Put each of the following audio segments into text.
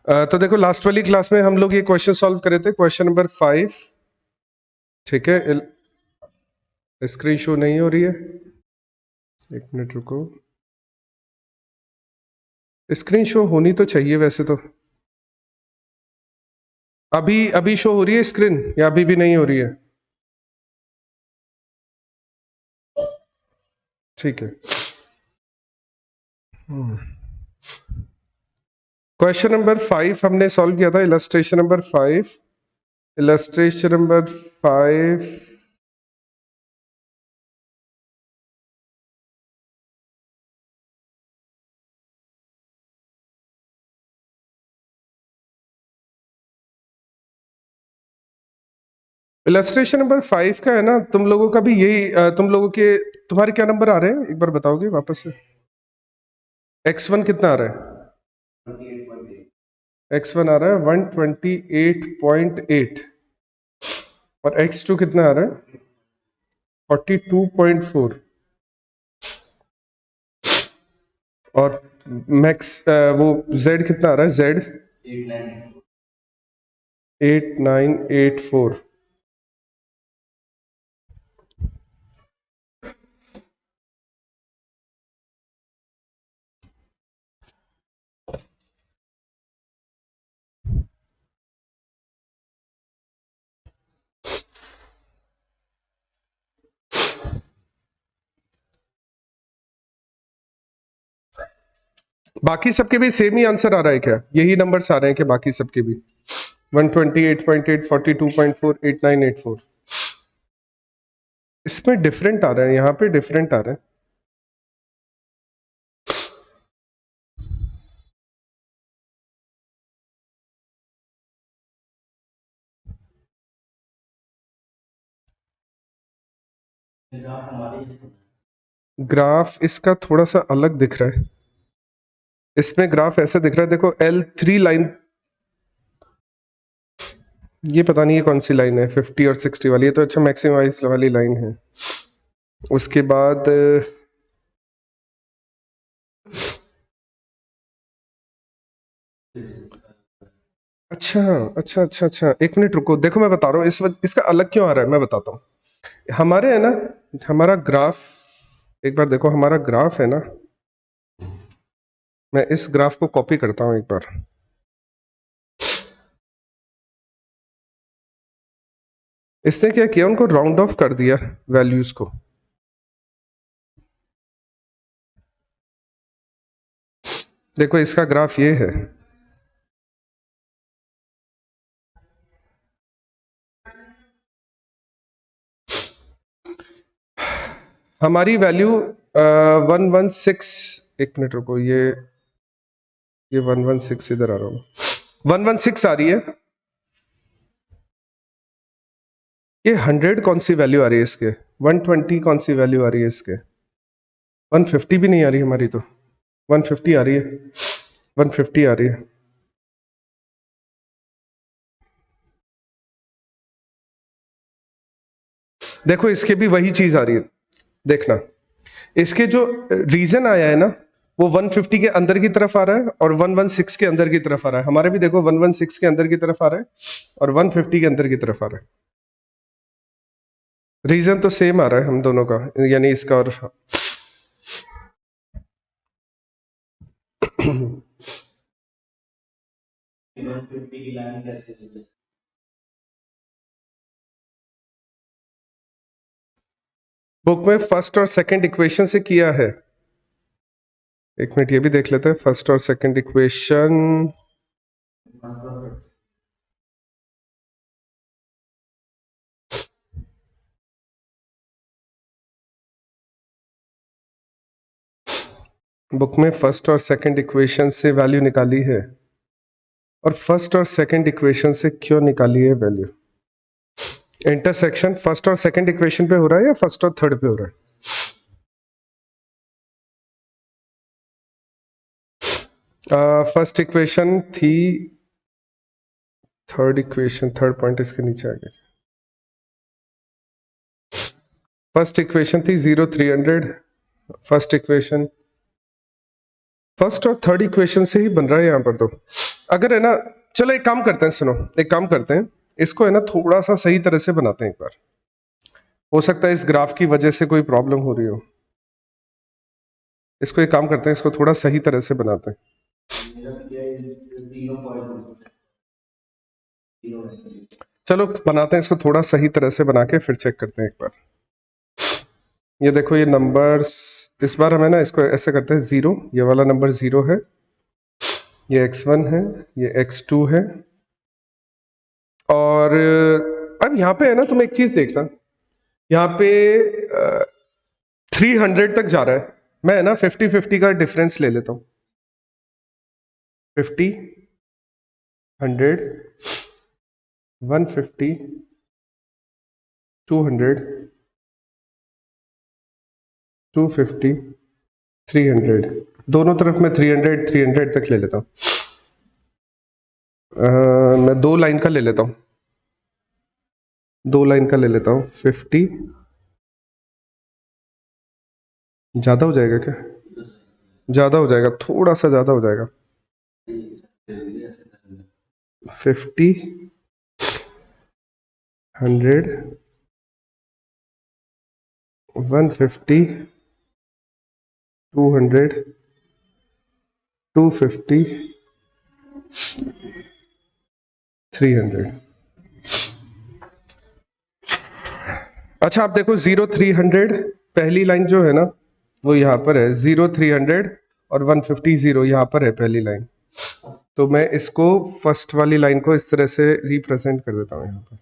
तो देखो लास्ट वाली क्लास में हम लोग ये क्वेश्चन सॉल्व करे थे, क्वेश्चन नंबर 5। ठीक है, स्क्रीन शो नहीं हो रही है, एक मिनट रुको। स्क्रीन शो होनी तो चाहिए वैसे तो। अभी अभी शो हो रही है स्क्रीन या अभी भी नहीं हो रही है? ठीक है। क्वेश्चन नंबर 5 हमने सॉल्व किया था, illustration number 5। Illustration number 5। Illustration number 5 का है ना, तुम लोगों का भी यही तुम लोगों के तुम्हारे क्या नंबर आ रहे हैं एक बार बताओगे वापस से? x1 कितना आ रहा है? x1 आ रहा है 128.8 और x2 कितना आ रहा है? 42.4। और मैक्स वो z कितना आ रहा है? z 8984। बाकी सबके भी सेम ही आंसर आ रहा है क्या? यही नंबर्स आ रहे हैं कि बाकी सबके भी 128.8, 42.4, 8984? इसमें डिफरेंट आ रहा है, यहाँ पे डिफरेंट आ रहा है। ग्राफ इसका थोड़ा सा अलग दिख रहा है। इसमें ग्राफ ऐसे दिख रहा है, देखो L3 लाइन, ये पता नहीं है कौन सी लाइन है, 50 और 60 वाली। ये तो अच्छा मैक्सिमाइज वाली लाइन है। उसके बाद अच्छा अच्छा अच्छा अच्छा, एक मिनट रुको, देखो मैं बता रहा हूँ इसका अलग क्यों आ रहा है, मैं बताता हूँ। हमारे है ना, हमारा ग्राफ, एक बार देखो हमारा ग्राफ है ना, मैं इस ग्राफ को कॉपी करता हूँ एक बार। इसने क्या किया, उनको राउंड ऑफ कर दिया वैल्यूज को। देखो इसका ग्राफ ये है, हमारी वैल्यू 116, एक मिनट रुको, ये 116 इधर आ रहा हूँ, 116 आ रही है। ये 100 कौन सी वैल्यू आ रही है इसके? 120 कौन सी वैल्यू आ रही है इसके? 150 भी नहीं आ रही हमारी तो, 150 आ रही है, 150 आ रही है। देखो इसके भी वही चीज आ रही है, देखना इसके जो रीजन आया है ना, वो 150 के अंदर की तरफ आ रहा है और 116 के अंदर की तरफ आ रहा है। हमारे भी देखो 116 के अंदर की तरफ आ रहा है और 150 के अंदर की तरफ आ रहा है। रीजन तो सेम आ रहा है हम दोनों का, यानी इसका और बुक में फर्स्ट और सेकंड इक्वेशन से किया है। एक मिनट ये भी देख लेते हैं, फर्स्ट और सेकंड इक्वेशन। बुक में फर्स्ट और सेकंड इक्वेशन से वैल्यू निकाली है, और फर्स्ट और सेकंड इक्वेशन से क्यों निकाली है वैल्यू? इंटरसेक्शन फर्स्ट और सेकंड इक्वेशन पे हो रहा है या फर्स्ट और थर्ड पे हो रहा है? फर्स्ट इक्वेशन थी, थर्ड इक्वेशन, थर्ड पॉइंट इसके नीचे आ गया। फर्स्ट इक्वेशन थी 0 300, फर्स्ट इक्वेशन, फर्स्ट और थर्ड इक्वेशन से ही बन रहा है यहाँ पर तो। अगर है ना, चलो एक काम करते हैं, सुनो एक काम करते हैं, इसको है ना थोड़ा सा सही तरह से बनाते हैं एक बार। हो सकता है इस ग्राफ की वजह से कोई प्रॉब्लम हो रही हो। इसको एक काम करते हैं, इसको थोड़ा सही तरह से बनाते हैं। चलो बनाते हैं इसको थोड़ा सही तरह से बना के फिर चेक करते हैं एक बार। ये देखो ये नंबर्स, इस बार हमें ना इसको ऐसे करते हैं, 0, ये वाला नंबर 0 है, ये x1 है, ये x2 है। और अब यहाँ पे है ना, तुम एक चीज देखना, यहाँ पे 300 तक जा रहा है। मैं है ना 50-50 का डिफरेंस ले लेता हूँ। 50, 100, 150, 200, 250, 300, दोनों तरफ मैं 300 तक ले लेता हूँ। मैं 2 लाइन का ले लेता हूँ, 2 लाइन का ले लेता हूँ। 50, ज्यादा हो जाएगा क्या? ज्यादा हो जाएगा, थोड़ा सा ज्यादा हो जाएगा। 50, 100, 150, 200, 250, 300। अच्छा आप देखो 0, 300 पहली लाइन जो है ना वो यहाँ पर है, 0, 300 और 150, 0 यहाँ पर है पहली लाइन। तो मैं इसको फर्स्ट वाली लाइन को इस तरह से रिप्रेजेंट कर देता हूँ यहाँ पर।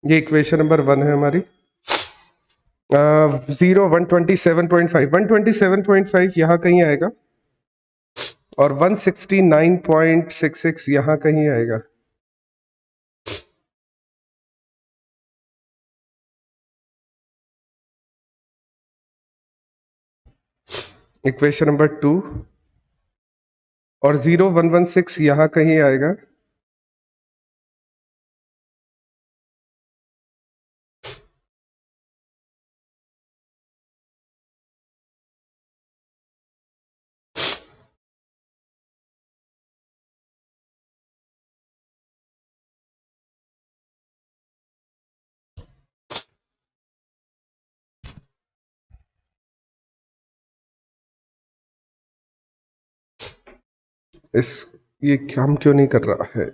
ये इक्वेशन नंबर 1 है हमारी। 0, 127.5, 127.5 यहाँ कहीं आएगा और 169.66 यहाँ कहीं आएगा। इक्वेशन नंबर 2 और 0116 यहाँ कहीं आएगा। इस ये काम क्यों नहीं कर रहा है?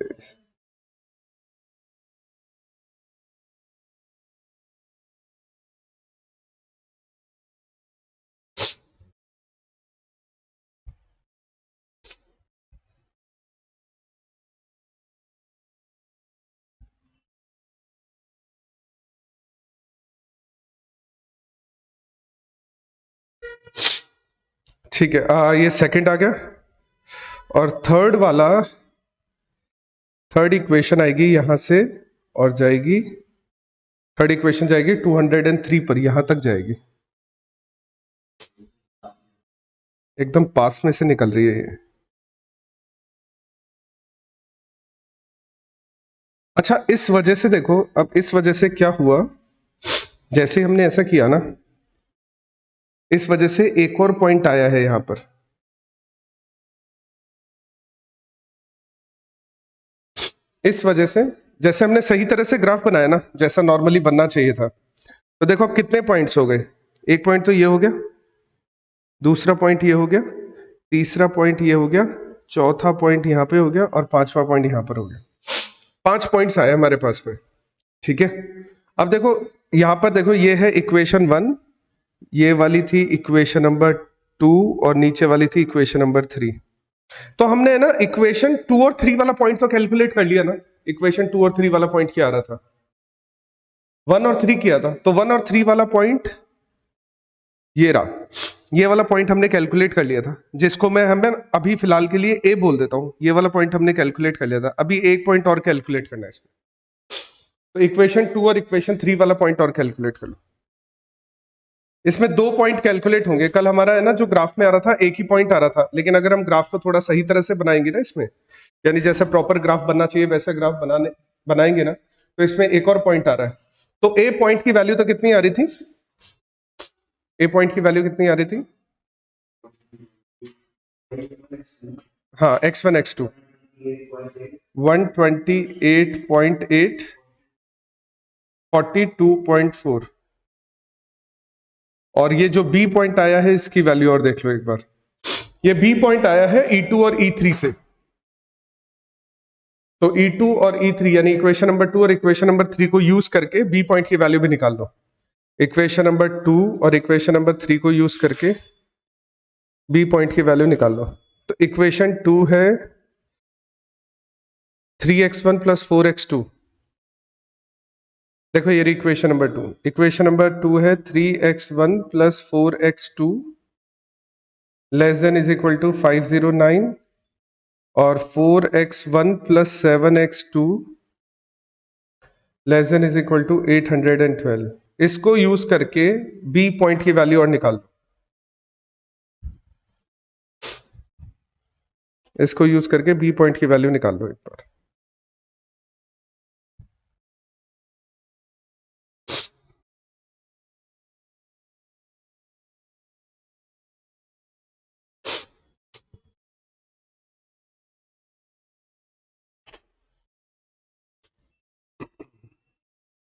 ठीक है, ये सेकंड आ गया और थर्ड इक्वेशन आएगी यहां से और जाएगी, थर्ड इक्वेशन जाएगी 203 पर, यहां तक जाएगी, एकदम पास में से निकल रही है ये। अच्छा इस वजह से देखो, अब इस वजह से क्या हुआ, जैसे हमने ऐसा किया ना, इस वजह से एक और पॉइंट आया है यहां पर। इस वजह से जैसे हमने सही तरह से ग्राफ बनाया ना, जैसा नॉर्मली बनना चाहिए था, तो देखो अब कितने पॉइंट्स हो गए। एक पॉइंट तो ये हो गया, दूसरा पॉइंट ये हो गया, तीसरा पॉइंट ये हो गया, चौथा पॉइंट यहां पे हो गया और पांचवा पॉइंट यहां पर हो गया। 5 पॉइंट्स आए हमारे पास में। ठीक है, अब देखो यहां पर देखो, ये है इक्वेशन 1, ये वाली थी इक्वेशन नंबर 2 और नीचे वाली थी इक्वेशन नंबर 3। तो हमने है ना इक्वेशन 2 और 3 वाला पॉइंट तो कैलकुलेट कर लिया ना। इक्वेशन 2 और 3 वाला पॉइंट क्या आ रहा था, 1 और 3 किया था, तो 1 और 3 वाला पॉइंट ये रहा, ये वाला पॉइंट हमने कैलकुलेट कर लिया था, जिसको मैं हमें अभी फिलहाल के लिए ए बोल देता हूं। ये वाला पॉइंट हमने कैलकुलेट कर लिया था, अभी एक पॉइंट और कैलकुलेट करना है इसमें। तो इक्वेशन 2 और इक्वेशन 3 वाला पॉइंट और कैलकुलेट कर लो। इसमें 2 पॉइंट कैलकुलेट होंगे। कल हमारा है ना जो ग्राफ में आ रहा था एक ही पॉइंट आ रहा था, लेकिन अगर हम ग्राफ को थोड़ा सही तरह से बनाएंगे ना इसमें, यानी जैसे प्रॉपर ग्राफ बनना चाहिए वैसे ग्राफ बनाएंगे ना, तो इसमें एक और पॉइंट आ रहा है। तो ए पॉइंट की वैल्यू तो कितनी आ रही थी, ए पॉइंट की वैल्यू कितनी आ रही थी? हाँ, x1 x2 128.8 42.4। और ये जो बी पॉइंट आया है इसकी वैल्यू और देख लो एक बार। ये बी पॉइंट आया है E2 और E3 से। तो E2 और E3 यानी इक्वेशन नंबर 2 और इक्वेशन नंबर 3 को यूज करके बी पॉइंट की वैल्यू भी निकाल लो। इक्वेशन नंबर 2 और इक्वेशन नंबर 3 को यूज करके बी पॉइंट की वैल्यू निकाल लो। तो इक्वेशन 2 है 3x1 प्लस 4x2। देखो ये इक्वेशन नंबर 2। इक्वेशन नंबर 2 है 3x1 plus 4x2 less than is equal to 509 और 4x1 plus 7x2 less than is equal to 812। इसको यूज करके बी पॉइंट की वैल्यू और निकाल लो। इसको यूज करके बी पॉइंट की वैल्यू निकाल लो एक बार।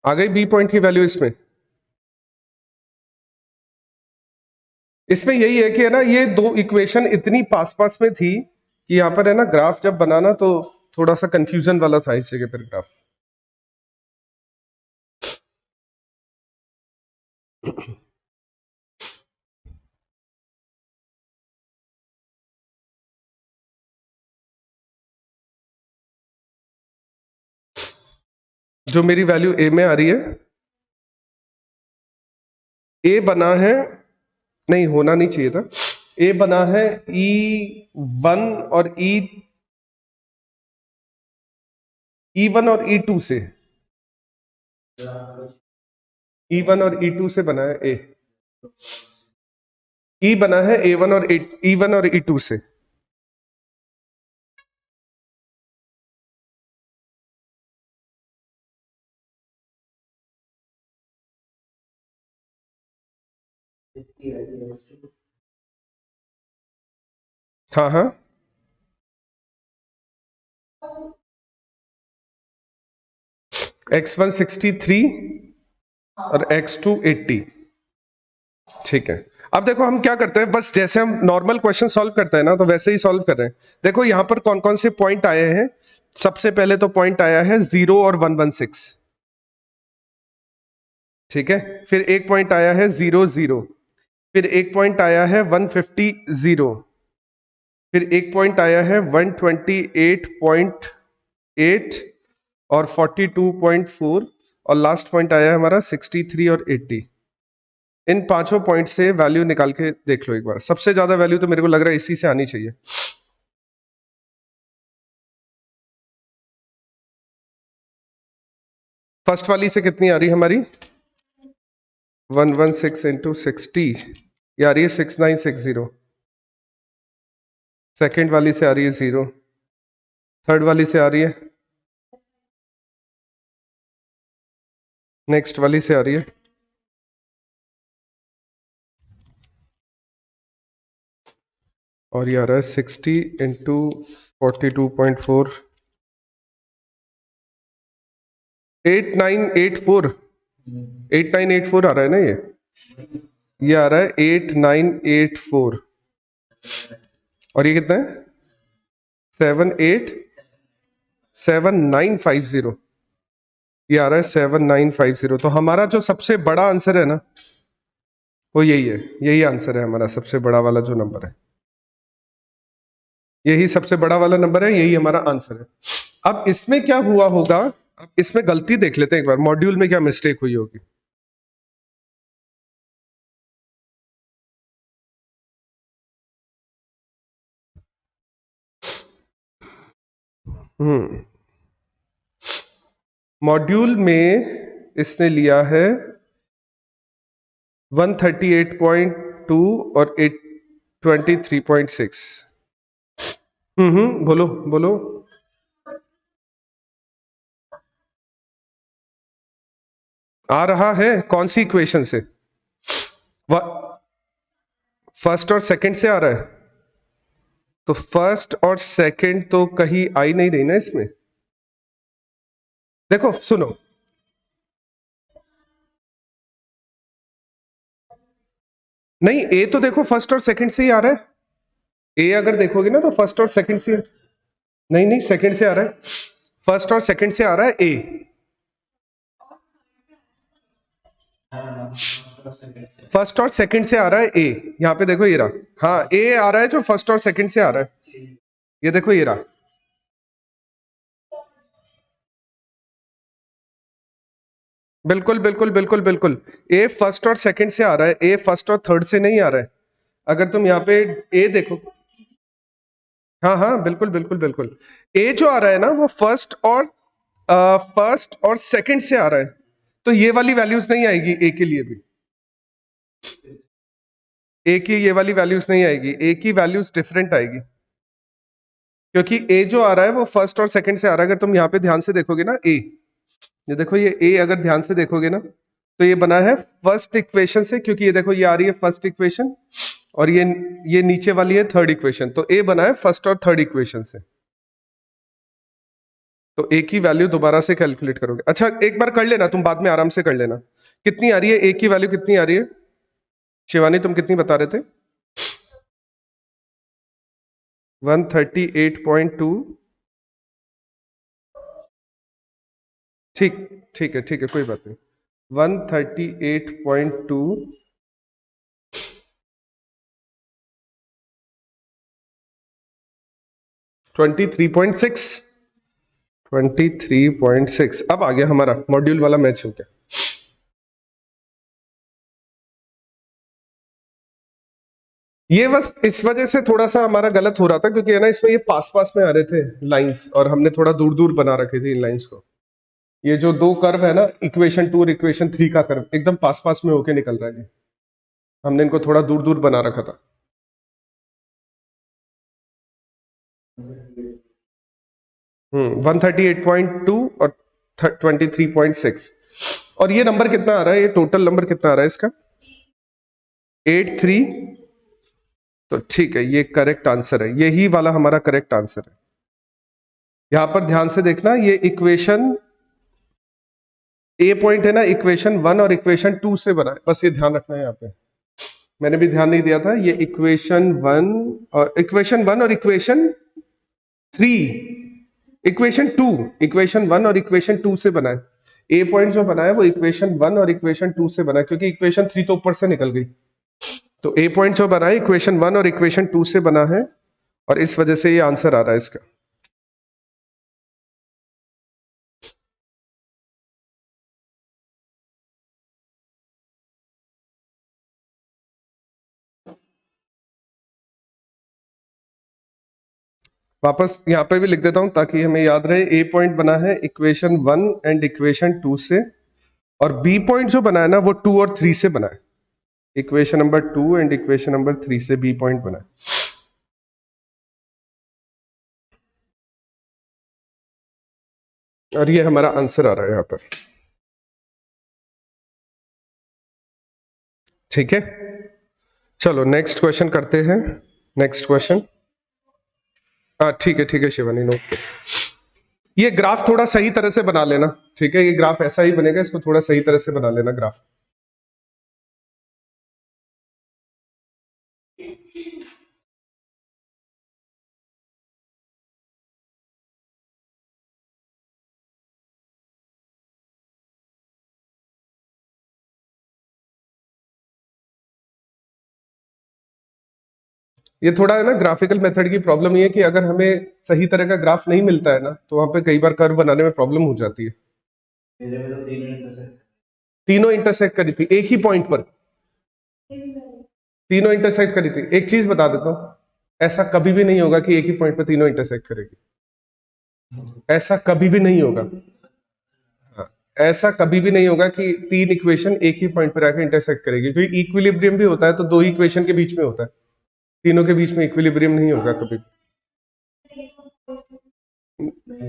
आ गई बी पॉइंट की वैल्यू इसमें। इसमें यही है कि है ना, ये दो इक्वेशन इतनी पास पास में थी कि यहां पर है ना ग्राफ जब बनाना तो थोड़ा सा कंफ्यूजन वाला था इस जगह पर ग्राफ। जो मेरी वैल्यू ए में आ रही है, ए बना है, नहीं होना नहीं चाहिए था, ए बना है E1 और E1 और E2 से। E1 और E2 से बना है ए। ई बना है A1 और E1 और E2 से। हाँ हाँ, x1 63 और x2 80। ठीक है, अब देखो हम क्या करते हैं, बस जैसे हम नॉर्मल क्वेश्चन सॉल्व करते हैं ना तो वैसे ही सॉल्व कर रहे हैं। देखो यहां पर कौन कौन से पॉइंट आए हैं। सबसे पहले तो पॉइंट आया है 0 और 116। ठीक है, फिर एक पॉइंट आया है 0 0। फिर एक पॉइंट आया है 150 0। फिर एक पॉइंट आया है 128.8 और 42.4। और लास्ट पॉइंट आया है हमारा 63 और 80। इन पांचों पॉइंट से वैल्यू निकाल के देख लो एक बार। सबसे ज्यादा वैल्यू तो मेरे को लग रहा है इसी से आनी चाहिए। फर्स्ट वाली से कितनी आ रही है हमारी? 116 इंटू 60, ये आ रही है 6960। सेकेंड वाली से आ रही है 0। थर्ड वाली से आ रही है, नेक्स्ट वाली से आ रही है, और ये आ रहा है 60 इंटू 42.4, 8984। 8984 आ रहा है ना ये आ रहा है 8984। और ये कितना है? 7950। ये आ रहा है 7950। तो हमारा जो सबसे बड़ा आंसर है ना वो यही है। यही आंसर है हमारा सबसे बड़ा वाला जो नंबर है, यही सबसे बड़ा वाला नंबर है, यही हमारा आंसर है। अब इसमें क्या हुआ होगा, अब इसमें गलती देख लेते हैं एक बार, मॉड्यूल में क्या मिस्टेक हुई होगी। मॉड्यूल में इसने लिया है 138.2 और 823.6। बोलो बोलो। आ रहा है कौन सी इक्वेशन से? फर्स्ट और सेकंड से आ रहा है, तो फर्स्ट और सेकंड तो कहीं आ ही नहीं रही ना इसमें। देखो सुनो, नहीं ए तो देखो फर्स्ट और सेकंड से ही आ रहा है। ए अगर देखोगे ना तो फर्स्ट और सेकंड से, नहीं नहीं सेकंड से आ रहा है, फर्स्ट और सेकंड से आ रहा है ए। फर्स्ट और सेकंड से आ रहा है ए, यहाँ पे देखो ये रहा, हाँ ए आ रहा है जो फर्स्ट और सेकंड से आ रहा है, ये देखो ये रहा। बिल्कुल बिल्कुल बिल्कुल बिल्कुल, ए फर्स्ट और सेकंड से आ रहा है, ए फर्स्ट और थर्ड से नहीं आ रहा है। अगर तुम यहाँ पे ए देखो, हाँ हाँ बिल्कुल बिल्कुल बिल्कुल, ए जो आ रहा है ना वो फर्स्ट और सेकंड से आ रहा है, तो ये वाली वैल्यूज नहीं आएगी ए के लिए भी, ए की ये वाली वैल्यूज नहीं आएगी, ए की वैल्यूज डिफरेंट आएगी, क्योंकि ए जो आ रहा है वो फर्स्ट और सेकंड से आ रहा है। अगर तुम यहाँ पे ध्यान से देखोगे ना ए, ये देखो ये ए अगर ध्यान से देखोगे ना तो ये बना है फर्स्ट इक्वेशन से, क्योंकि ये देखो ये आ रही है फर्स्ट इक्वेशन और ये नीचे वाली है थर्ड इक्वेशन, तो ए बना है फर्स्ट और थर्ड इक्वेशन से। तो ए की वैल्यू दोबारा से कैलकुलेट करोगे, अच्छा एक बार कर लेना तुम, बाद में आराम से कर लेना। कितनी आ रही है ए की वैल्यू, कितनी आ रही है शिवानी, तुम कितनी बता रहे थे? 138.2। ठीक, ठीक है कोई बात नहीं। 138.2 23.6, 23.6 अब आ गया हमारा मॉड्यूल वाला मैच हो गया। ये बस इस वजह से थोड़ा सा हमारा गलत हो रहा था, क्योंकि है ना इसमें ये पास पास में आ रहे थे लाइंस, और हमने थोड़ा दूर दूर बना रखे थे इन लाइंस को। ये जो दो कर्व है ना, इक्वेशन 2 और इक्वेशन 3 का कर्व एकदम पास पास में होके निकल रहा है, हमने इनको थोड़ा दूर दूर बना रखा था। 138.2 और 23.6, और ये नंबर कितना आ रहा है, ये टोटल नंबर कितना आ रहा है इसका? 83। तो ठीक है, ये करेक्ट आंसर है, यही वाला हमारा करेक्ट आंसर है। यहां पर ध्यान से देखना, ये इक्वेशन ए पॉइंट है ना, इक्वेशन 1 और इक्वेशन 2 से बना है, बस ये ध्यान रखना है। यहाँ पे मैंने भी ध्यान नहीं दिया था, ये इक्वेशन 1 और इक्वेशन 3, इक्वेशन 1 और इक्वेशन 2 से बना है। ए पॉइंट जो बना है वो इक्वेशन 1 और इक्वेशन 2 से बना है, क्योंकि इक्वेशन 3 तो ऊपर से निकल गई। तो ए पॉइंट जो बना है इक्वेशन 1 और इक्वेशन 2 से बना है, और इस वजह से ये आंसर आ रहा है इसका। वापस यहाँ पे भी लिख देता हूं ताकि हमें याद रहे, ए पॉइंट बना है इक्वेशन 1 एंड इक्वेशन 2 से, और बी पॉइंट जो बना है ना वो 2 और 3 से बना है, equation number 2 and equation number 3 से बी पॉइंट बना है। और ये हमारा आंसर आ रहा है यहाँ पर। ठीक है, चलो नेक्स्ट क्वेश्चन करते हैं। नेक्स्ट क्वेश्चन, हाँ ठीक है शिवानी, नोट कर। ये ग्राफ थोड़ा सही तरह से बना लेना, ठीक है, ये ग्राफ ऐसा ही बनेगा, इसको थोड़ा सही तरह से बना लेना ग्राफ। ये थोड़ा है ना ग्राफिकल मेथड की प्रॉब्लम ये है कि अगर हमें सही तरह का ग्राफ नहीं मिलता है ना, तो वहां पे कई बार कर्व बनाने में प्रॉब्लम हो जाती है। मेरे में तो तीनों इंटरसेक्ट करी थी एक ही पॉइंट पर, तीनों इंटरसेक्ट करी थी। एक चीज बता देता हूं, ऐसा कभी भी नहीं होगा कि एक ही पॉइंट पर तीनों इंटरसेक्ट करेगी, ऐसा कभी भी नहीं होगा। हाँ, ऐसा कभी भी नहीं होगा कि तीन इक्वेशन एक ही पॉइंट पर आकर इंटरसेक्ट करेगी, क्योंकि इक्विलिब्रियम भी होता है तो दो ही इक्वेशन के बीच में होता है, तीनों के बीच में इक्विलिब्रियम नहीं होगा कभी,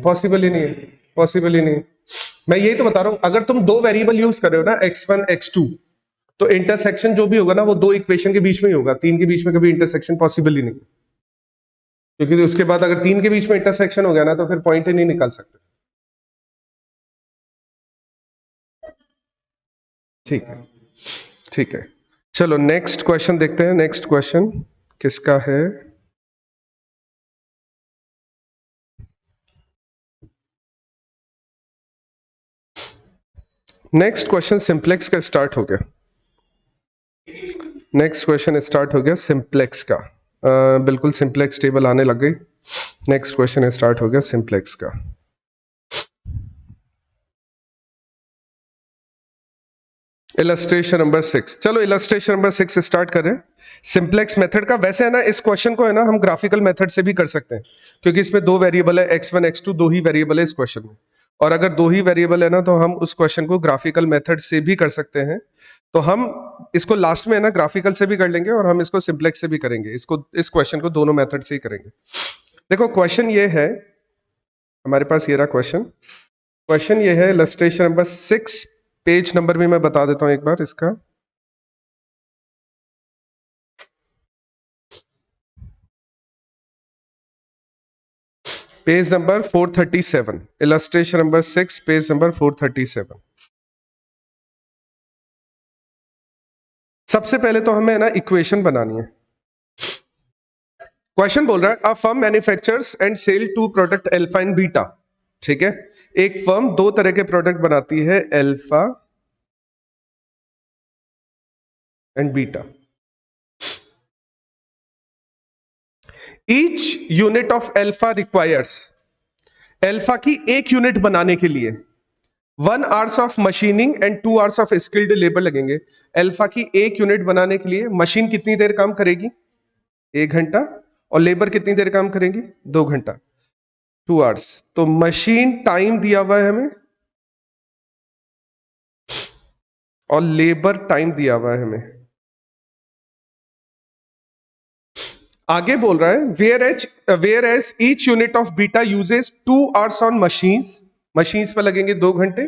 पॉसिबल ही नहीं है, पॉसिबल ही नहीं है। मैं यही तो बता रहा हूं, अगर तुम दो वेरिएबल यूज कर रहे हो ना, x1 x2, तो इंटरसेक्शन जो भी होगा ना वो दो इक्वेशन के बीच में ही होगा, तीन के बीच में कभी इंटरसेक्शन पॉसिबल ही नहीं, क्योंकि उसके बाद अगर तीन के बीच में इंटरसेक्शन हो गया ना तो फिर पॉइंट ही नहीं निकाल सकते। ठीक है, ठीक है, चलो नेक्स्ट क्वेश्चन देखते हैं। नेक्स्ट क्वेश्चन किसका है? नेक्स्ट क्वेश्चन सिंप्लेक्स का स्टार्ट हो गया। नेक्स्ट क्वेश्चन स्टार्ट हो गया सिंप्लेक्स का। बिल्कुल सिंप्लेक्स टेबल आने लग गई। नेक्स्ट क्वेश्चन स्टार्ट हो गया सिंप्लेक्स का। Illustration number 6। चलो इलस्ट्रेशन नंबर 6 स्टार्ट करें। सिंप्लेक्स मेथड का वैसे है ना, इस क्वेश्चन को है ना हम ग्राफिकल मेथड से भी कर सकते हैं, क्योंकि इसमें दो वेरिएबल है x1 x2, दो ही वेरिएबल है इस क्वेश्चन में। और अगर दो ही वेरिएबल है ना तो हम उस क्वेश्चन को ग्राफिकल मेथड से भी कर सकते हैं। तो हम इसको लास्ट में है ना ग्राफिकल से भी कर लेंगे और हम इसको सिंप्लेक्स से भी करेंगे। इसको, इस क्वेश्चन को दोनों मेथड से ही करेंगे। देखो क्वेश्चन ये है, हमारे पास ये रहा क्वेश्चन। क्वेश्चन ये है इलस्ट्रेशन नंबर 6, पेज नंबर भी मैं बता देता हूं एक बार इसका। Page number 437, illustration number 6, page number 437। सबसे पहले तो हमें ना इक्वेशन बनानी है। क्वेश्चन बोल रहा है a firm manufactures and sell two product alpha and beta. ठीक है, एक फर्म दो तरह के प्रोडक्ट बनाती है, alpha and beta. Each unit of alpha requires, alpha की एक यूनिट बनाने के लिए 1 hours of machining and 2 hours of skilled labour लगेंगे। अल्फा की एक यूनिट बनाने के लिए मशीन कितनी देर काम करेगी? 1 घंटा। और लेबर कितनी देर काम करेंगी? 2 घंटा, 2 आवर्स। तो मशीन टाइम दिया हुआ है हमें और लेबर टाइम दिया हुआ है हमें। आगे बोल रहा है whereas each unit of beta uses 2 hours on machines पर लगेंगे 2 घंटे,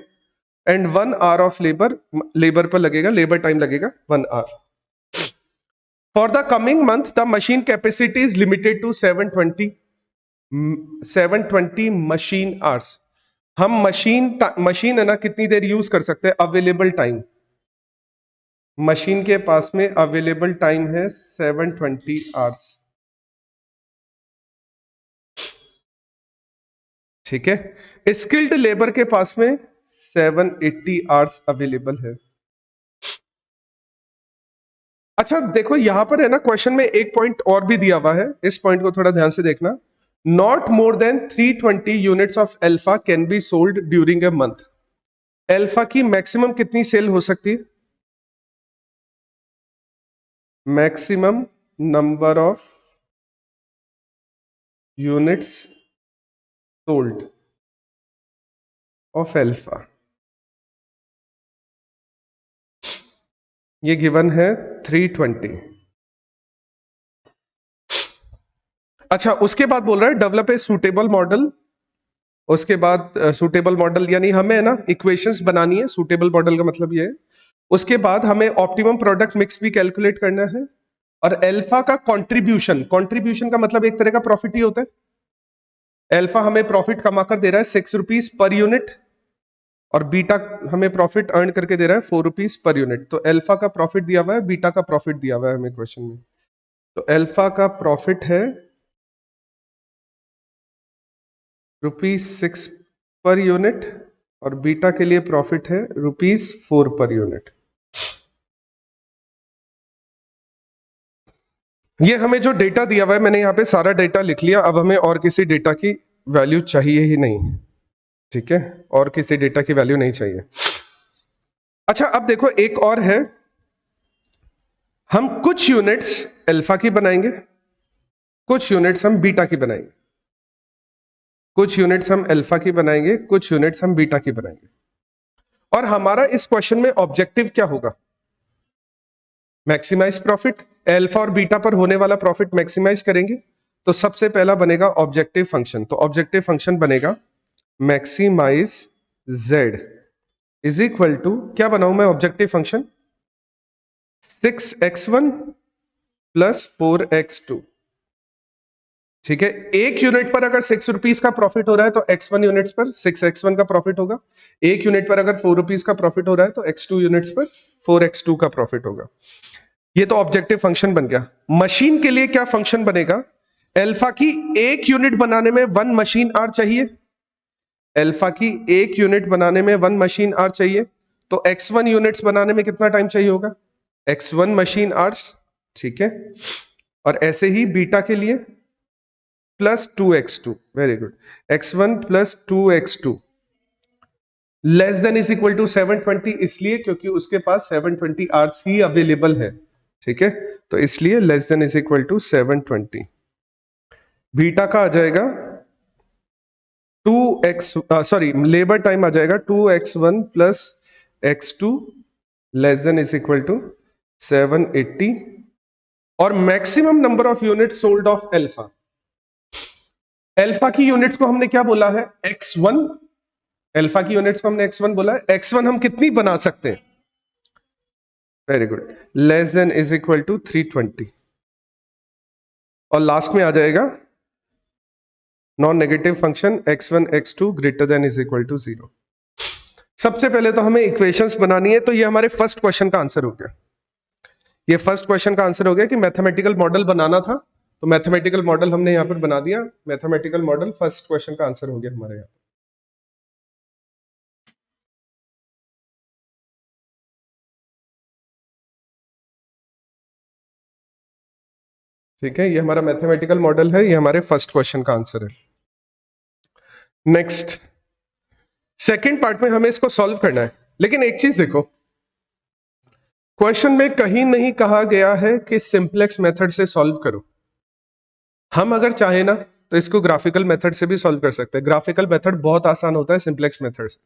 एंड 1 आवर ऑफ लेबर पर लगेगा, लेबर टाइम लगेगा 1 hour. For the coming month the machine capacity is limited to 720 machine hours. हम मशीन है ना कितनी देर यूज कर सकते हैं? अवेलेबल टाइम, मशीन के पास में अवेलेबल टाइम है 720 आवर्स। ठीक है, स्किल्ड लेबर के पास में 780 आवर्स अवेलेबल है। अच्छा देखो यहां पर है ना क्वेश्चन में एक पॉइंट और भी दिया हुआ है, इस पॉइंट को थोड़ा ध्यान से देखना। Not more than 320 units of alpha can be sold during a month. Alpha की मैक्सिमम कितनी सेल हो सकती है? Maximum number of units sold of alpha, ये गिवन है 320। अच्छा उसके बाद बोल रहा है डेवलप ए सूटेबल मॉडल। उसके बाद सूटेबल मॉडल यानी हमें ना इक्वेशंस बनानी है, सूटेबल मॉडल का मतलब ये है। उसके बाद हमें ऑप्टिमम प्रोडक्ट मिक्स भी कैलकुलेट करना है, और अल्फा का कंट्रीब्यूशन का मतलब एक तरह का प्रॉफिट ही होता है। अल्फा हमें प्रॉफिट कमा कर दे रहा है 6 रुपीज पर यूनिट, और बीटा हमें प्रॉफिट अर्न करके दे रहा है 4 रुपीज पर यूनिट। तो अल्फा का प्रॉफिट दिया हुआ है, बीटा का प्रॉफिट दिया हुआ है हमें क्वेश्चन में। तो अल्फा का प्रॉफिट है ₹6 पर यूनिट, और बीटा के लिए प्रॉफिट है ₹4 पर यूनिट। ये हमें जो डेटा दिया हुआ है, मैंने यहां पे सारा डेटा लिख लिया। अब हमें और किसी डेटा की वैल्यू चाहिए ही नहीं। ठीक है, और किसी डेटा की वैल्यू नहीं चाहिए। अच्छा अब देखो एक और है, हम कुछ यूनिट्स अल्फा की बनाएंगे, कुछ यूनिट्स हम बीटा की बनाएंगे, कुछ यूनिट्स हम अल्फा की बनाएंगे, कुछ यूनिट्स हम बीटा की बनाएंगे। और हमारा इस क्वेश्चन में ऑब्जेक्टिव क्या होगा? Maximise profit. अल्फा और बीटा पर होने वाला प्रॉफिट मैक्सिमाइज करेंगे। तो सबसे पहला बनेगा ऑब्जेक्टिव फंक्शन। तो ऑब्जेक्टिव फंक्शन बनेगा maximise z is equal to, क्या बनाऊं मैं objective function? 6x1 plus 4x2। ठीक है, एक यूनिट पर अगर 6 रुपीज का प्रॉफिट हो रहा है तो x1 यूनिट्स पर 6x1 का प्रॉफिट होगा। एक यूनिट पर अगर 4 रुपीज का प्रॉफिट हो रहा है तो x2 यूनिट्स पर 4x2 का प्रॉफिट होगा। ये तो ऑब्जेक्टिव फंक्शन बन गया। मशीन के लिए क्या फंक्शन बनेगा? अल्फा की एक यूनिट बनाने में 1 मशीन आर चाहिए। अल्फा की एक यूनिट बनाने में 1 मशीन आर चाहिए, तो x1 यूनिट्स बनाने में कितना टाइम चाहिए होगा? x1 machine hours. ठीक है, और ऐसे ही बीटा के लिए plus 2x2। Very good. x1 plus 2x2 less than is equal to 720, इसलिए क्योंकि उसके पास 720 आवर्स ही अवेलेबल है। ठीक है, तो इसलिए less than is equal to 720। Beta का आ जाएगा 2x, सॉरी लेबर टाइम आ जाएगा 2x1 plus x2 less than is equal to 780। और maximum number of unit sold of alpha. Alpha की यूनिट्स को हमने क्या बोला है? x1। अल्फा की यूनिट्स को हमने x1 बोला है। x1 हम कितनी बना सकते हैं? Very good, less than is equal to 320। और लास्ट में आ जाएगा non negative function x1 x2 greater than is equal to 0। सबसे पहले तो हमें इक्वेशंस बनानी है, तो ये हमारे फर्स्ट क्वेश्चन का आंसर हो गया। ये फर्स्ट क्वेश्चन का आंसर हो गया कि मैथमेटिकल मॉडल बनाना था, तो मैथमेटिकल मॉडल हमने यहां पर बना दिया। मैथमेटिकल मॉडल फर्स्ट क्वेश्चन का आंसर हो गया हमारे यहां। ठीक है, ये हमारा मैथमेटिकल मॉडल है, ये हमारे फर्स्ट क्वेश्चन का आंसर है। नेक्स्ट सेकंड पार्ट में हमें इसको सॉल्व करना है, लेकिन एक चीज देखो, क्वेश्चन में कहीं नहीं कहा गया है कि सिंपलेक्स मेथड से सॉल्व करो। हम अगर चाहे ना तो इसको ग्राफिकल मेथड से भी सॉल्व कर सकते हैं। ग्राफिकल मेथड बहुत आसान होता है सिंपलेक्स मेथड से।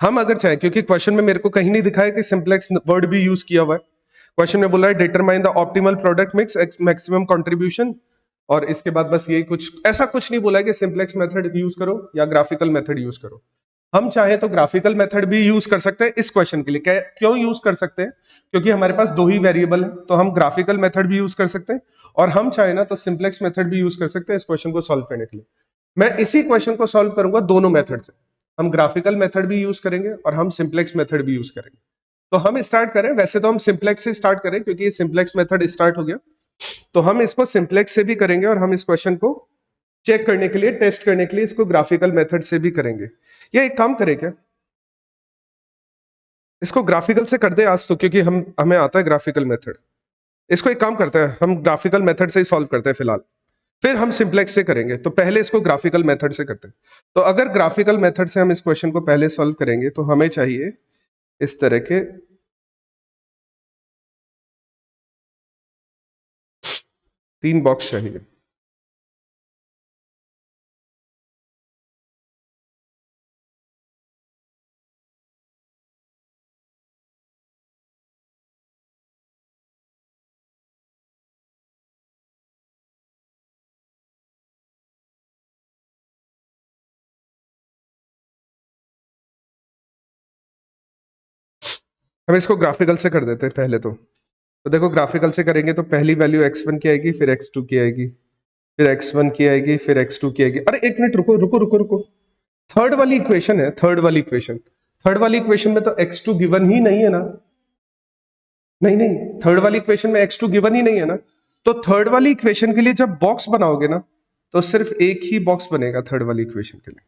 हम अगर चाहे, क्योंकि क्वेश्चन में मेरे को कहीं नहीं दिखा है कि सिंपलेक्स वर्ड भी यूज किया हुआ है। क्वेश्चन में बोला है determine the optimal product mix maximum contribution, और इसके बाद बस यही कुछ, ऐसा कुछ नहीं बोला है कि सिंपलेक्स मेथड यूज करो या ग्राफिकल मेथड यूज करो। हम चाहे तो ग्राफिकल मेथड भी यूज कर सकते हैं इस क्वेश्चन के लिए। क्यों यूज कर सकते हैं? क्योंकि हमारे पास दो ही वेरिएबल है, तो हम ग्राफिकल मेथड भी यूज कर सकते हैं, और हम चाहे ना तो सिंपलेक्स मेथड भी यूज कर सकते हैं इस क्वेश्चन को सॉल्व करने के लिए। मैं इसी क्वेश्चन को सॉल्व करूंगा दोनों मेथड से। हम ग्राफिकल मेथड भी यूज करेंगे और हम सिंपलेक्स मेथड भी यूज करेंगे। तो हम स्टार्ट करें, वैसे तो हम सिंपलेक्स से स्टार्ट करें क्योंकि ये सिंपलेक्स मेथड स्टार्ट हो गया, तो हम इसको सिंपलेक्स से भी करेंगे, और हम इस क्वेश्चन को चेक करने के लिए, टेस्ट करने के लिए इसको ग्राफिकल मेथड से भी करेंगे। ये एक काम करें क्या, इसको ग्राफिकल से कर दे आज तो, क्योंकि हमें आता है ग्राफिकल मेथड। इसको एक काम करते हैं, हम ग्राफिकल मेथड से ही सॉल्व करते हैं फिलहाल, फिर हम सिंपलेक्स से करेंगे। तो पहले इसको ग्राफिकल मेथड से करते हैं। तो अगर ग्राफिकल मेथड से हम इस क्वेश्चन को पहले सॉल्व करेंगे तो हमें चाहिए इस तरह के 3 बॉक्स चाहिए। हम इसको ग्राफिकल से कर देते हैं पहले तो देखो ग्राफिकल से करेंगे तो पहली वैल्यू x1 की आएगी, फिर x2 की आएगी, फिर x1 की आएगी, फिर x2 की आएगी। अरे एक मिनट रुको रुको रुको रुको, थर्ड वाली इक्वेशन है, थर्ड वाली इक्वेशन में तो x2 गिवन ही नहीं है ना। नहीं नहीं, थर्ड वाली इक्वेशन में x2 गिवन ही नहीं है ना। तो थर्ड वाली इक्वेशन के लिए जब बॉक्स बनाओगे ना, तो सिर्फ एक ही बॉक्स बनेगा थर्ड वाली इक्वेशन के लिए।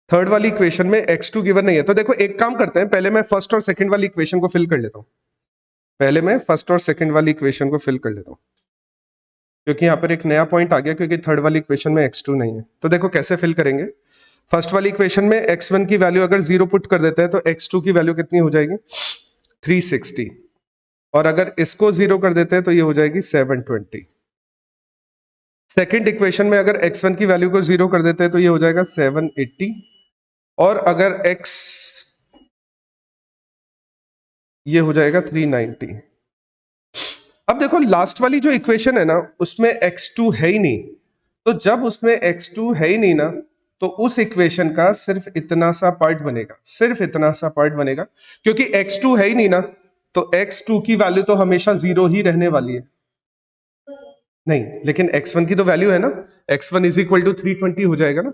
थर्ड वाली इक्वेशन में x2 गिवन नहीं है। तो देखो एक काम करते हैं, पहले मैं फर्स्ट और सेकंड वाली इक्वेशन को फिल कर लेता हूं। पहले मैं फर्स्ट और सेकंड वाली इक्वेशन को फिल कर लेता हूं, क्योंकि यहां पर एक नया पॉइंट आ गया, क्योंकि थर्ड वाली इक्वेशन में x2 नहीं है। तो देखो कैसे फिल करेंगे। फर्स्ट वाली इक्वेशन में x1 की वैल्यू अगर 0 पुट कर देते हैं तो x2 की वैल्यू कितनी हो जाएगी? 360। और अगर इसको 0 कर देते हैं तो ये हो जाएगी 720। सेकंड इक्वेशन में अगर x1 की वैल्यू को 0 कर देते हैं तो ये हो जाएगा 780। और अगर x ये हो जाएगा 390। अब देखो लास्ट वाली जो इक्वेशन है ना, उसमें x2 है ही नहीं। तो जब उसमें x2 है ही नहीं ना, तो उस इक्वेशन का सिर्फ इतना सा पार्ट बनेगा, सिर्फ इतना सा पार्ट बनेगा, क्योंकि x2 है ही नहीं ना। तो x2 की वैल्यू तो हमेशा 0 ही रहने वाली है। नहीं, लेकिन x1 की तो वैल्यू है ना, x1 इज इक्वल टू 320 हो जाएगा ना।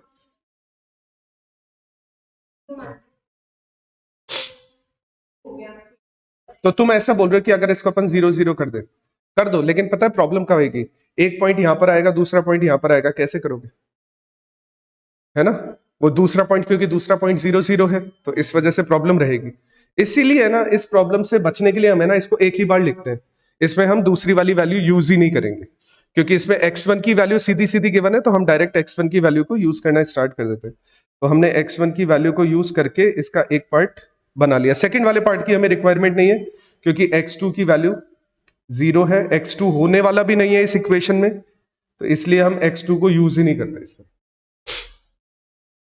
तो तुम ऐसा बोल रहे हो कि अगर इसको अपन 0 0 कर दे, कर दो, लेकिन पता है प्रॉब्लम कब आएगी? एक पॉइंट यहां पर आएगा, दूसरा पॉइंट यहां पर आएगा, कैसे करोगे? है ना, वो दूसरा पॉइंट, क्योंकि दूसरा पॉइंट 0 0 है, तो इस वजह से प्रॉब्लम रहेगी। इसीलिए ना इस प्रॉब्लम से बचने के लिए हमें ना इसको एक ही बार लिखते हैं, इसमें हम दूसरी वाली वैल्यू यूज ही नहीं करेंगे, क्योंकि इसमें x1 की वैल्यू सीधी सीधी गिवन है, तो हम डायरेक्ट x1 की वैल्यू को यूज करना स्टार्ट कर देते हैं। तो हमने x1 की वैल्यू को यूज करके इसका एक पार्ट बना लिया। सेकंड वाले पार्ट की हमें रिक्वायरमेंट नहीं है, क्योंकि x2 की वैल्यू 0 है, x2 होने वाला भी नहीं है इस इक्वेशन में, तो इसलिए हम x2 को यूज ही नहीं करते इसमें।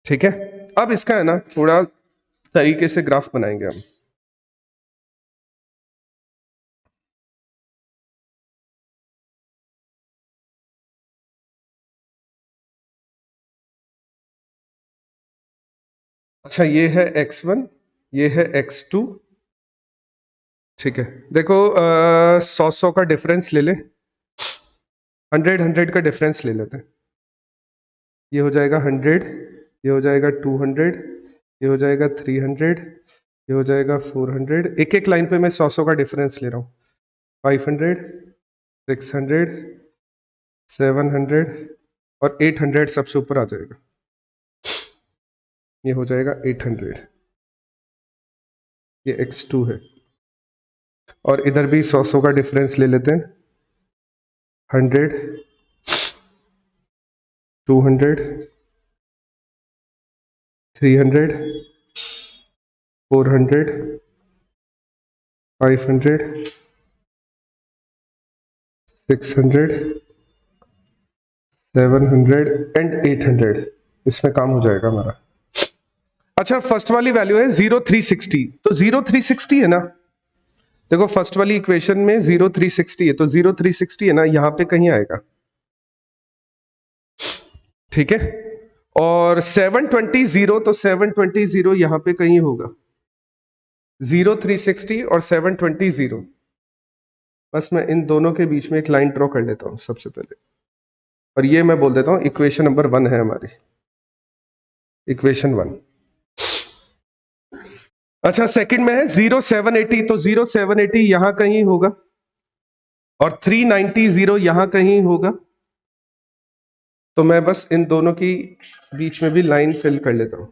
ठीक है, अब इसका है ना थोड़ा तरीके से ग्राफ बनाएंगे हम। अच्छा, ये है x1, ये है x2। ठीक है, देखो 100 का डिफरेंस ले ले, 100 का डिफरेंस ले लेते हैं। ये हो जाएगा 100, ये हो जाएगा 200, ये हो जाएगा 300, ये हो जाएगा 400। एक एक लाइन पे मैं 100 का डिफरेंस ले रहा हूँ। 500, 600, 700 और 800 सबसे ऊपर आ जाएगा, ये हो जाएगा 800। ये x2 है, और इधर भी 100 का डिफरेंस ले लेते हैं। 100, 200, 300, 400, 500, 600, 700 एंड 800। इसमें काम हो जाएगा हमारा। अच्छा, फर्स्ट वाली वैल्यू है 0360, तो 0360 है ना, देखो फर्स्ट वाली इक्वेशन में 0360 है, तो 0360 है ना यहां पे कहीं आएगा। ठीक है, और 720, तो 720 यहां पे कहीं होगा। 0360 और 720, बस मैं इन दोनों के बीच में एक लाइन ड्रॉ कर लेता हूं सबसे पहले, और ये मैं बोल देता हूं इक्वेशन नंबर 1 है हमारी, इक्वेशन 1। अच्छा, सेकंड में है 0780, तो 0780 यहां कहीं होगा, और 390 यहां कहीं होगा। तो मैं बस इन दोनों की बीच में भी लाइन फिल कर लेता हूं।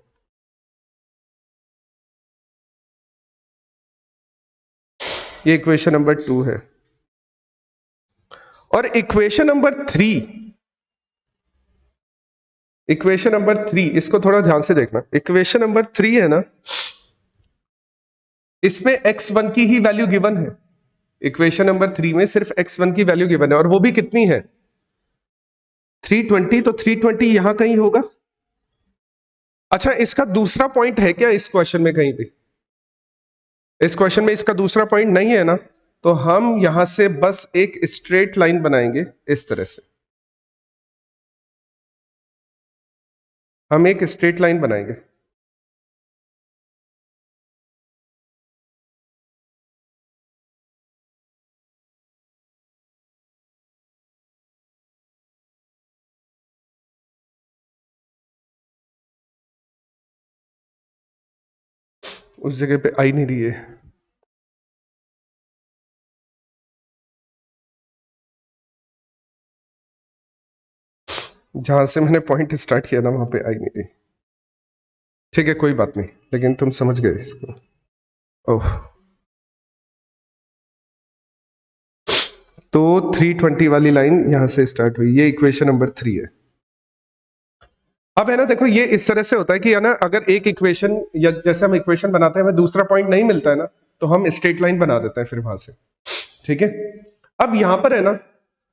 ये इक्वेशन नंबर 2 है। और इक्वेशन नंबर 3, इक्वेशन नंबर 3, इसको थोड़ा ध्यान से देखना। इक्वेशन नंबर 3 है ना, इसमें x1 की ही वैल्यू गिवन है। इक्वेशन नंबर 3 में सिर्फ x1 की वैल्यू गिवन है, और वो भी कितनी है? 320, तो 320 यहां कहीं होगा। अच्छा, इसका दूसरा पॉइंट है क्या इस क्वेश्चन में कहीं भी? इस क्वेश्चन में इसका दूसरा पॉइंट नहीं है ना, तो हम यहां से बस एक स्ट्रेट लाइन बनाएंगे इस तरह से। हम एक स्ट्रेट लाइन बनाएंगे। उस जगह पे आई नहीं रही है, जहां से मैंने पॉइंट स्टार्ट किया ना वहां पे आई नहीं रही। ठीक है, कोई बात नहीं, लेकिन तुम समझ गए इसको। ओह, तो 320 वाली लाइन यहां से स्टार्ट हुई, ये इक्वेशन नंबर 3 है। अब है ना, देखो ये इस तरह से होता है कि है ना, अगर एक इक्वेशन या जैसे हम इक्वेशन बनाते हैं, हमें दूसरा पॉइंट नहीं मिलता है ना, तो हम स्ट्रेट लाइन बना देते हैं फिर वहां से। ठीक है, अब यहां पर है ना,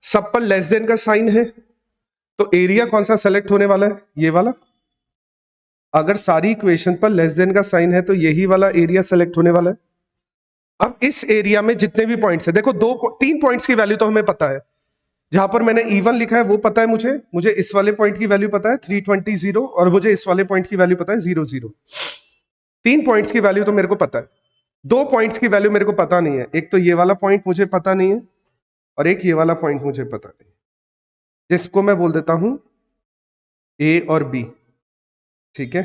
सब पर लेस देन का साइन है, तो एरिया कौन सा सेलेक्ट होने वाला है? ये वाला। अगर सारी इक्वेशन पर लेस देन का साइन है, तो यही वाला एरिया सेलेक्ट होने वाला है। अब इस एरिया में जितने भी पॉइंट्स है, देखो 3 पॉइंट्स की वैल्यू तो हमें पता है। जहां पर मैंने E1 लिखा है वो पता है मुझे इस वाले पॉइंट की वैल्यू पता है 320, और मुझे इस वाले पॉइंट की वैल्यू पता है 00। 3 पॉइंट्स की वैल्यू तो मेरे को पता है। दो पॉइंट्स की वैल्यू मेरे को पता नहीं है, एक तो ये वाला पॉइंट मुझे पता नहीं है और एक ये वाला पॉइंट मुझे पता नहीं, जिसको मैं बोल देता हूं ए और बी। ठीक है,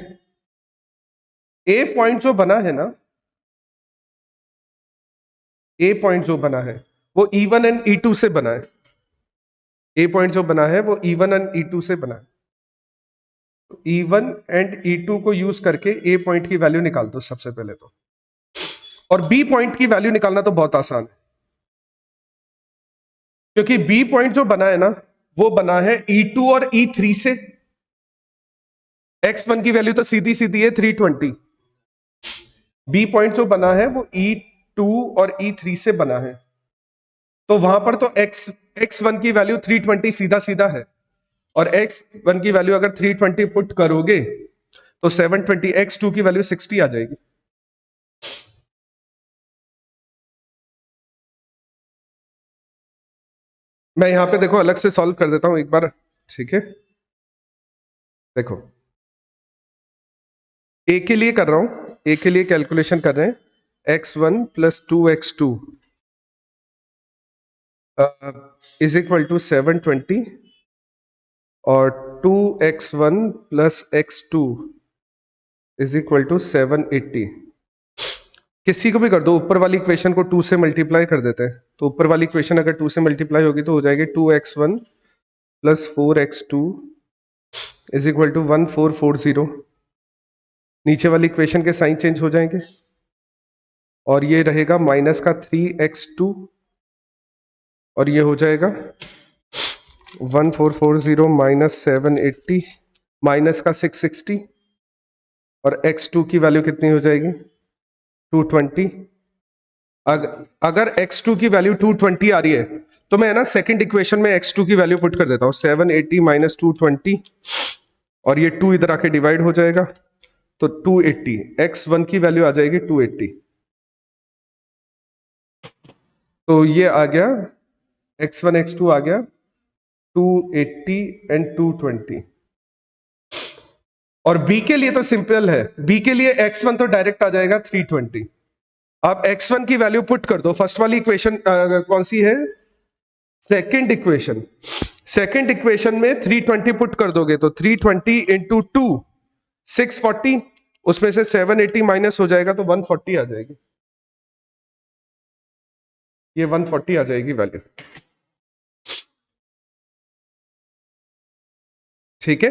ए पॉइंट जो बना है ना, ए पॉइंट जो बना है वो E1 एंड E2 से बना है। ए पॉइंट जो बना है वो E1 एंड E2 से बना है। E1 एंड E2 को यूज करके ए पॉइंट की वैल्यू निकाल दो सबसे पहले तो, और बी पॉइंट की वैल्यू निकालना तो बहुत आसान है, क्योंकि बी पॉइंट जो बना है ना वो बना है E2 और E3 से। x1 की वैल्यू तो सीधी सीधी है 320। बी पॉइंट जो बना है वो E2 और E3 से बना है, तो वहां पर तो x1 की वैल्यू 320 सीधा सीधा है, और x1 की वैल्यू अगर 320 पुट करोगे तो 720, x2 की वैल्यू 60 आ जाएगी। मैं यहां पे देखो अलग से सॉल्व कर देता हूं एक बार। ठीक है, देखो ए के लिए कर रहा हूं, ए के लिए कैलकुलेशन कर रहे हैं, x1 plus 2x2 is equal to 720 और 2x1 plus x2 is equal to 780। किसी को भी कर दो, ऊपर वाली इक्वेशन को 2 से मल्टीप्लाई कर देते हैं, तो ऊपर वाली इक्वेशन अगर 2 से मल्टीप्लाई होगी तो हो जाएगी 2x1 plus 4x2 is equal to 1440। नीचे वाली इक्वेशन के साइन चेंज हो जाएंगे और ये रहेगा माइनस का 3x2 और ये हो जाएगा 1440 माइनस 780 माइनस का 660 और x2 की वैल्यू कितनी हो जाएगी 220। अगर x2 की वैल्यू 220 आ रही है तो मैं ना सेकंड इक्वेशन में x2 की वैल्यू पुट कर देता हूं, 780 माइनस 220 और ये 2 इधर आके डिवाइड हो जाएगा तो 280, x1 की वैल्यू आ जाएगी 280। तो ये आ गया x1 x2 आ गया 280 एंड 220। और b के लिए तो सिंपल है, b के लिए x1 तो डायरेक्ट आ जाएगा 320। आप x1 की वैल्यू पुट कर दो, फर्स्ट वाली इक्वेशन कौन सी है, सेकंड इक्वेशन। सेकंड इक्वेशन में 320 पुट कर दोगे तो 320 इंटू 2 640, उसमें से 780 माइनस हो जाएगा तो 140 आ जाएगी, ये 140 आ जाएगी वैल्यू। ठीक है,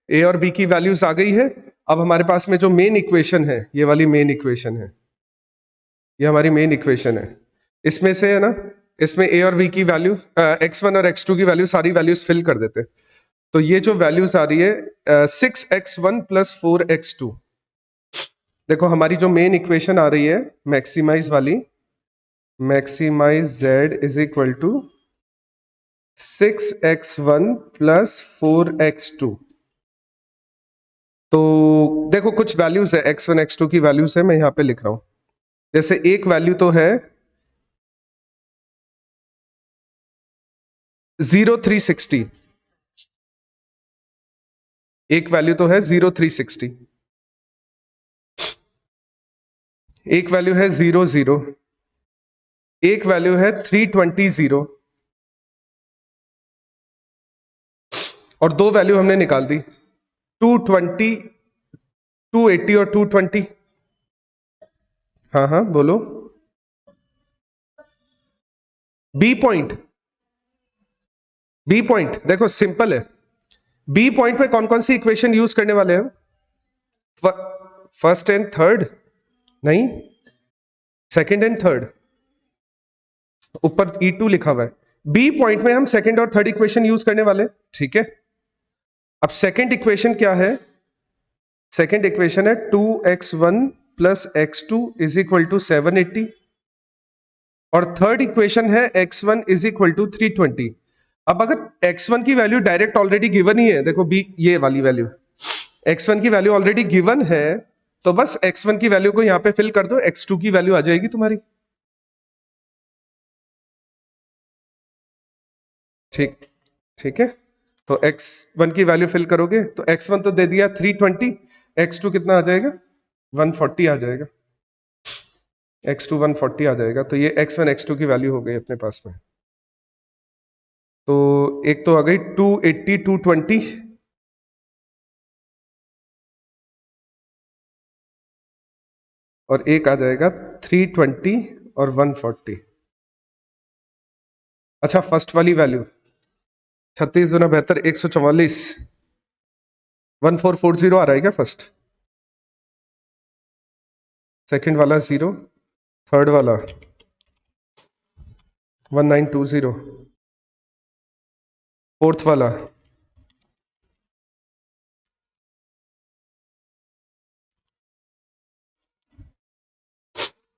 ए और बी की वैल्यूज आ गई है। अब हमारे पास में जो मेन इक्वेशन है, ये वाली मेन इक्वेशन है, ये हमारी मेन इक्वेशन है। इसमें से है ना, इसमें ए और बी की वैल्यू, x1 और x2 की वैल्यू, सारी वैल्यूज फिल कर देते हैं। तो ये जो वैल्यूज आ रही है 6x1 प्लस 4x2, देखो हमारी जो मेन इक्वेशन आ रही है मैक्सिमाइज वाली, maximise z is equal to 6x1 plus 4x2। तो देखो कुछ वैल्यूज है, x1 x2 की वैल्यूज है, मैं यहां पे लिख रहा हूं। जैसे एक वैल्यू तो है 0360, एक वैल्यू तो है 0360, एक वैल्यू है 00, एक वैल्यू है 320 और दो वैल्यू हमने निकाल दी 220, 280 और 220। हाँ हाँ बोलो। बी पॉइंट, बी पॉइंट देखो सिंपल है, बी पॉइंट में कौन कौन सी इक्वेशन यूज करने वाले हैं, फर्स्ट एंड थर्ड, नहीं सेकंड एंड थर्ड, ऊपर E2 लिखा हुआ है। बी पॉइंट में हम सेकंड और थर्ड इक्वेशन यूज करने वाले, ठीक है। अब सेकंड इक्वेशन क्या है, सेकंड इक्वेशन है 2x1 plus x2 is equal to 780 और थर्ड इक्वेशन है x1 इज इक्वल टू 320। अब अगर x1 की वैल्यू डायरेक्ट ऑलरेडी गिवन ही है, देखो बी ये वाली वैल्यू, x1 की वैल्यू ऑलरेडी गिवन है, तो बस x1 की वैल्यू को यहां पे फिल कर दो, x2 की वैल्यू आ जाएगी तुम्हारी। ठीक, ठीक है। तो x1 की वैल्यू फिल करोगे तो x1 तो दे दिया 320, x2 कितना आ जाएगा 140 आ जाएगा। x2 140 आ जाएगा, तो ये x1 x2 की वैल्यू हो गई अपने पास में। तो एक तो आ गई 280 220, और एक आ जाएगा 320 और 140। अच्छा, फर्स्ट वाली वैल्यू 36 दूना 72 144 1440 आ रहा है क्या फर्स्ट? सेकंड वाला 0, थर्ड वाला 1920, फोर्थ वाला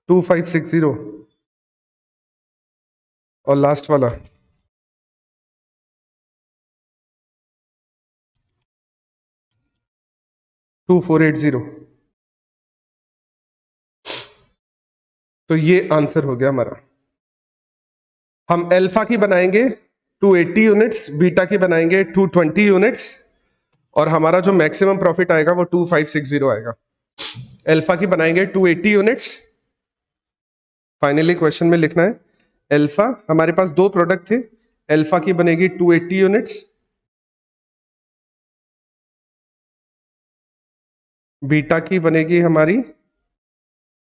2560, और लास्ट वाला 2480। तो ये आंसर हो गया हमारा। हम अल्फा की बनाएंगे 280 यूनिट्स, बीटा की बनाएंगे 220 यूनिट्स, और हमारा जो मैक्सिमम प्रॉफिट आएगा वो 2560 आएगा। अल्फा की बनाएंगे 280 यूनिट्स, फाइनली क्वेश्चन में लिखना है अल्फा, हमारे पास दो प्रोडक्ट थे, अल्फा की बनेगी 280 यूनिट्स, बीटा की बनेगी हमारी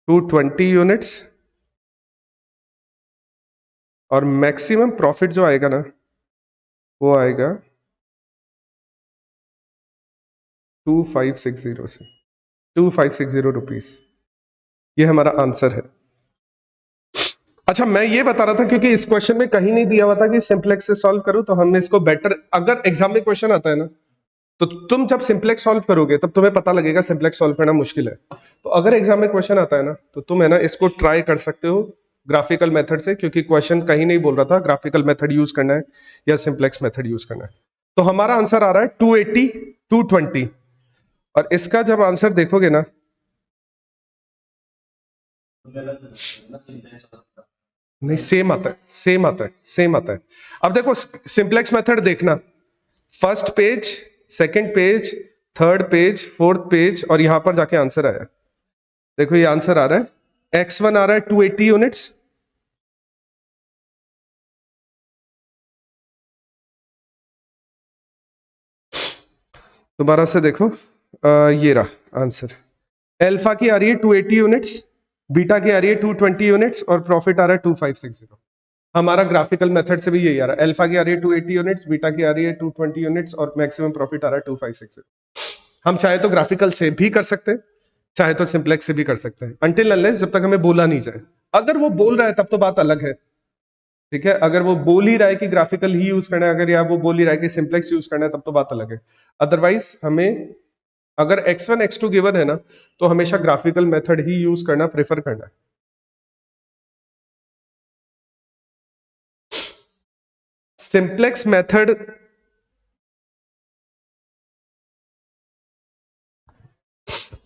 220 यूनिट्स, और मैक्सिमम प्रॉफिट जो आएगा ना वो आएगा 2560 से 2560 रुपीज। ये हमारा आंसर है। अच्छा, मैं ये बता रहा था क्योंकि इस क्वेश्चन में कहीं नहीं दिया हुआ था कि सिंप्लेक्स से सॉल्व करो, तो हमने इसको बेटर, अगर एग्जाम में क्वेश्चन आता है ना तो तुम जब सिंप्लेक्स सॉल्व करोगे तब तुम्हें पता लगेगा सिंप्लेक्स सॉल्व करना मुश्किल है। तो अगर एग्जाम में क्वेश्चन आता है ना तो तुम है ना इसको ट्राई कर सकते हो ग्राफिकल मेथड से, क्योंकि क्वेश्चन कहीं नहीं बोल रहा था ग्राफिकल मेथड यूज करना है या सिंप्लेक्स मेथड यूज करना है। तो हमारा आंसर आ रहा है 280 220, और इसका जब आंसर देखोगे ना नहीं, सेम आता है, सेम आता है, सेम आता है। अब देखो सिंप्लेक्स मेथड देखना, first page, second page, third page, fourth page, और यहां पर जाके आंसर आया। देखो ये आंसर आ रहा है, x1 आ रहा है 280 यूनिट्स, दोबारा से देखो, ये रहा आंसर। अल्फा की आ रही है 280 यूनिट्स, बीटा की आ रही है 220 यूनिट्स, और प्रॉफिट आ रहा है 2560। हमारा ग्राफिकल मेथड से भी यही आ रहा है, अल्फा की आ रही है 280 यूनिट्स, बीटा की आ रही है 220 यूनिट्स, और मैक्सिमम प्रॉफिट आ रहा है 2560। हम चाहे तो ग्राफिकल से भी कर सकते हैं, चाहे तो सिंप्लेक्स से भी कर सकते हैं, अनटिल अनलेस जब तक हमें बोला नहीं जाए। अगर वो बोल रहा है तब तो बात अलग है, ठीक है। अगर वो बोल ही रहा है कि ग्राफिकल ही यूज करना है, अगर या वो बोल ही रहा है कि सिंप्लेक्स यूज करना है, तब तो बात अलग है। अदरवाइज हमें, अगर x1 x2 गिवन है ना तो हमेशा ग्राफिकल मेथड ही यूज करना प्रेफर करना है। सिंप्लेक्स मेथड,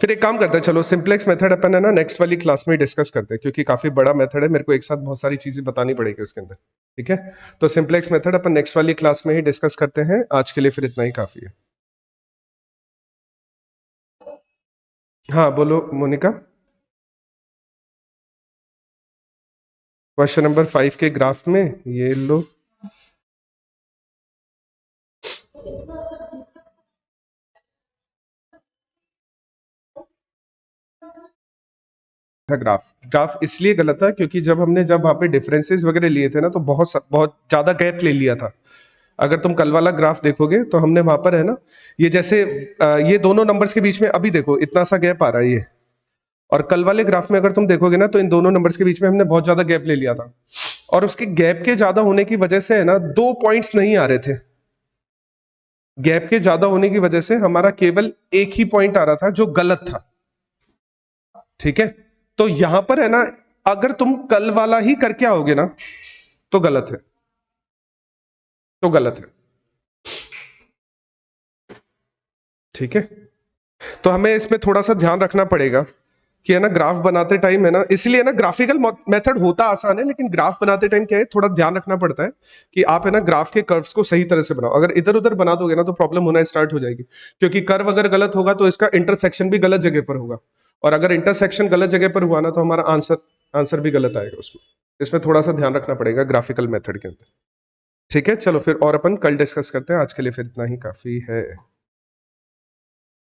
फिर एक काम करते हैं, चलो सिंप्लेक्स मेथड अपन है ना नेक्स्ट वाली क्लास में डिस्कस करते हैं, क्योंकि काफी बड़ा मेथड है, मेरे को एक साथ बहुत सारी चीजें बतानी पड़ेगी उसके अंदर, ठीक है। तो सिंप्लेक्स मेथड अपन नेक्स्ट वाली क्लास में ही डिस्कस करते हैं, आज के लिए फिर इतना ही काफी है। हाँ बोलो मोनिका। क्वेश्चन नंबर 5 के ग्राफ में ये लो, था ग्राफ। ग्राफ इसलिए गलत था क्योंकि जब वहां पे डिफरेंसेस वगैरह लिए थे ना तो बहुत ज्यादा गैप ले लिया था। अगर तुम कल वाला ग्राफ देखोगे तो हमने वहां पर है ना, ये जैसे ये दोनों नंबर्स के बीच में अभी देखो इतना सा गैप आ रहा है ये, और कल वाले ग्राफ में अगर तुम देखोगे ना तो इन दोनों नंबर्स के बीच में हमने बहुत ज्यादा गैप ले लिया था, और उसके गैप के ज्यादा होने की वजह से है ना 2 पॉइंट्स नहीं आ रहे थे। गैप के ज्यादा होने की वजह से हमारा केवल एक ही पॉइंट आ रहा था जो गलत था, ठीक है। तो यहां पर है ना, अगर तुम कल वाला ही करके आओगे ना तो गलत है, तो गलत है, ठीक है। तो हमें इसमें थोड़ा सा ध्यान रखना पड़ेगा कि है ना ग्राफ बनाते टाइम है ना, इसलिए ना ग्राफिकल मेथड होता आसान है, लेकिन ग्राफ बनाते टाइम क्या है थोड़ा ध्यान रखना पड़ता है कि आप है ना ग्राफ के कर्व्स को सही तरह से बनाओ। अगर इधर उधर बना दोगे ना तो प्रॉब्लम होना स्टार्ट हो जाएगी, क्योंकि कर्व अगर गलत होगा तो इसका इंटरसेक्शन भी गलत जगह पर होगा, और अगर इंटरसेक्शन गलत जगह पर हुआ ना तो हमारा आंसर आंसर भी गलत आएगा उसमें। इसमें थोड़ा सा ध्यान रखना पड़ेगा ग्राफिकल मेथड के अंदर। ठीक है, चलो फिर और अपन कल डिस्कस करते हैं, आज के लिए फिर इतना ही काफ़ी है।